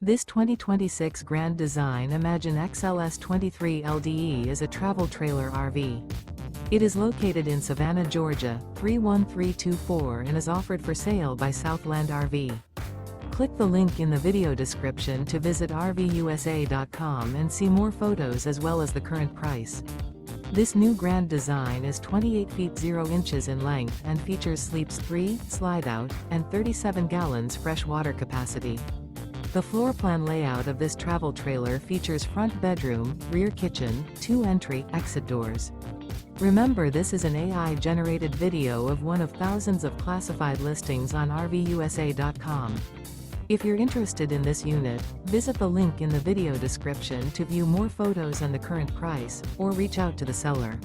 This 2026 Grand Design Imagine XLS 23 LDE is a travel trailer RV. It is located in Savannah, Georgia, 31324 and is offered for sale by Southland RV. Click the link in the video description to visit RVUSA.com and see more photos as well as the current price. This new Grand Design is 28 feet 0 inches in length and features sleeps 3, Slideout, and 37 gallons fresh water capacity. The floor plan layout of this travel trailer features front bedroom, rear kitchen, 2 entry/exit doors. Remember, this is an AI-generated video of one of thousands of classified listings on RVUSA.com. If you're interested in this unit, visit the link in the video description to view more photos and the current price, or reach out to the seller.